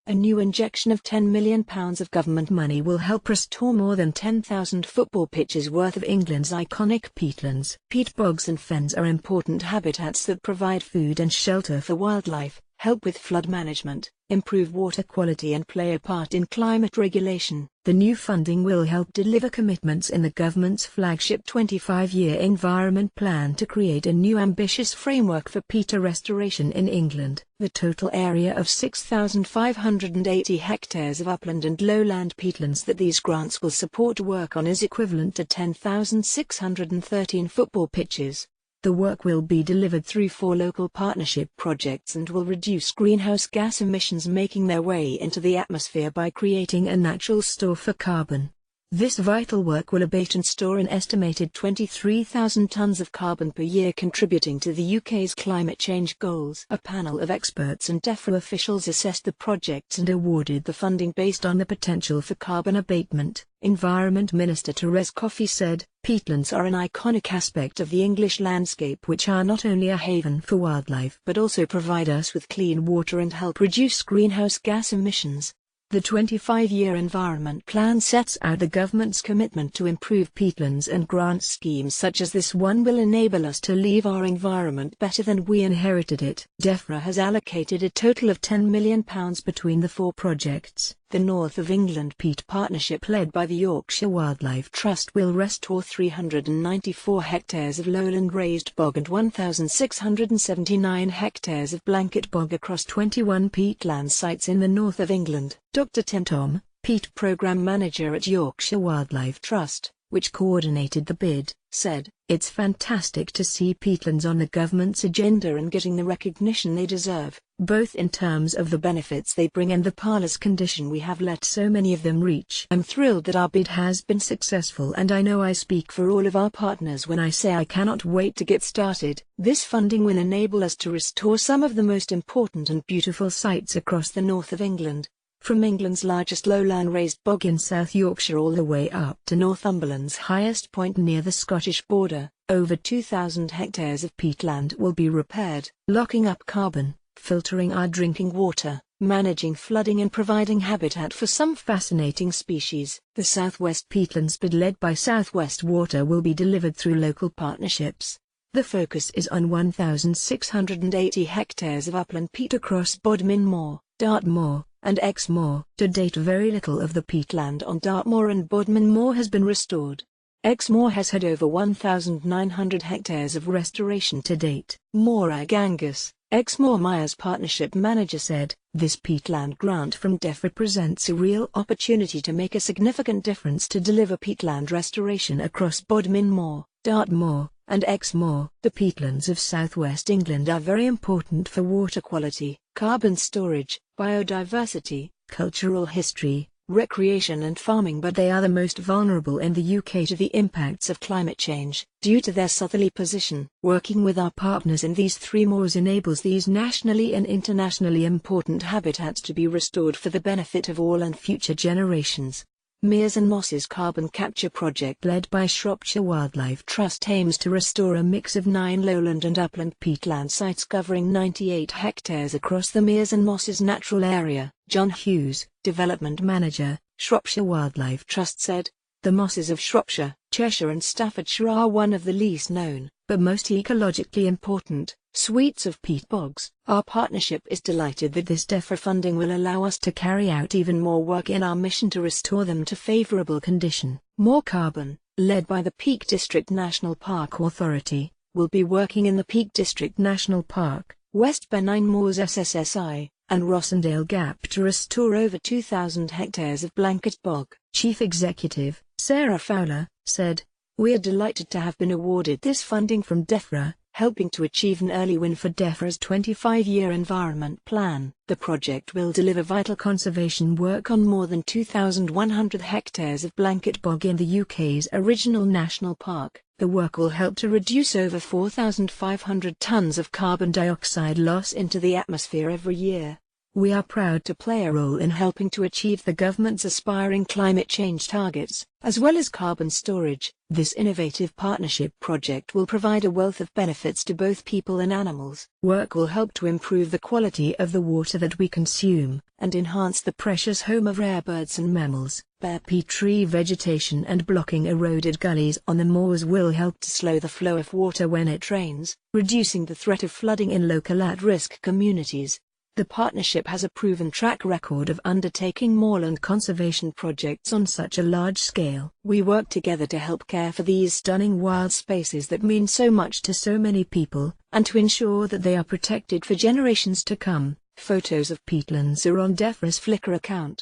A new injection of £10 million of government money will help restore more than 10,000 football pitches worth of England's iconic peatlands. Peat bogs and fens are important habitats that provide food and shelter for wildlife, help with flood management, improve water quality and play a part in climate regulation. The new funding will help deliver commitments in the government's flagship 25-year environment plan to create a new ambitious framework for peat restoration in England. The total area of 6,580 hectares of upland and lowland peatlands that these grants will support work on is equivalent to 10,613 football pitches. The work will be delivered through 4 local partnership projects and will reduce greenhouse gas emissions making their way into the atmosphere by creating a natural store for carbon. This vital work will abate and store an estimated 23,000 tons of carbon per year, contributing to the UK's climate change goals. A panel of experts and DEFRA officials assessed the projects and awarded the funding based on the potential for carbon abatement. Environment Minister Therese Coffey said, "Peatlands are an iconic aspect of the English landscape which are not only a haven for wildlife but also provide us with clean water and help reduce greenhouse gas emissions." The 25-year environment plan sets out the government's commitment to improve peatlands, and grant schemes such as this one will enable us to leave our environment better than we inherited it. DEFRA has allocated a total of £10 million between the 4 projects. The North of England Peat Partnership, led by the Yorkshire Wildlife Trust, will restore 394 hectares of lowland raised bog and 1,679 hectares of blanket bog across 21 peatland sites in the north of England. Dr. Tim Tom, Peat Programme Manager at Yorkshire Wildlife Trust, which coordinated the bid, said, "It's fantastic to see peatlands on the government's agenda and getting the recognition they deserve, both in terms of the benefits they bring and the parlous condition we have let so many of them reach. I'm thrilled that our bid has been successful, and I know I speak for all of our partners when I say I cannot wait to get started. This funding will enable us to restore some of the most important and beautiful sites across the north of England, from England's largest lowland raised bog in South Yorkshire all the way up to Northumberland's highest point near the Scottish border. Over 2,000 hectares of peatland will be repaired, locking up carbon, filtering our drinking water, managing flooding and providing habitat for some fascinating species. The South West Peatlands bid, led by South West Water, will be delivered through local partnerships. The focus is on 1,680 hectares of upland peat across Bodmin Moor, Dartmoor, and Exmoor. To date, very little of the peatland on Dartmoor and Bodmin Moor has been restored. Exmoor has had over 1,900 hectares of restoration to date. Morag Angus, Exmoor Myers Partnership Manager, said, "This peatland grant from DEFRA presents a real opportunity to make a significant difference to deliver peatland restoration across Bodmin Moor, Dartmoor, and Exmoor." The peatlands of southwest England are very important for water quality, carbon storage, biodiversity, cultural history, recreation and farming, but they are the most vulnerable in the UK to the impacts of climate change, due to their southerly position. Working with our partners in these 3 moors enables these nationally and internationally important habitats to be restored for the benefit of all and future generations. Mears and Mosses Carbon Capture Project, led by Shropshire Wildlife Trust, aims to restore a mix of 9 lowland and upland peatland sites covering 98 hectares across the Mears and Mosses natural area. John Hughes, Development Manager, Shropshire Wildlife Trust, said, "The mosses of Shropshire, Cheshire and Staffordshire are one of the least known, but most ecologically important, suites of peat bogs. Our partnership is delighted that this DEFRA funding will allow us to carry out even more work in our mission to restore them to favourable condition." More Carbon, led by the Peak District National Park Authority, will be working in the Peak District National Park, West Pennine Moors SSSI, and Rossendale Gap to restore over 2,000 hectares of blanket bog. Chief Executive, Sarah Fowler, said, "We are delighted to have been awarded this funding from DEFRA, helping to achieve an early win for DEFRA's 25-year environment plan. The project will deliver vital conservation work on more than 2,100 hectares of blanket bog in the UK's original national park. The work will help to reduce over 4,500 tons of carbon dioxide loss into the atmosphere every year." We are proud to play a role in helping to achieve the government's aspiring climate change targets, as well as carbon storage. This innovative partnership project will provide a wealth of benefits to both people and animals. Work will help to improve the quality of the water that we consume, and enhance the precious home of rare birds and mammals. Bare peat tree vegetation and blocking eroded gullies on the moors will help to slow the flow of water when it rains, reducing the threat of flooding in local at-risk communities. The partnership has a proven track record of undertaking moorland conservation projects on such a large scale. We work together to help care for these stunning wild spaces that mean so much to so many people, and to ensure that they are protected for generations to come. Photos of peatlands are on DEFRA's Flickr account.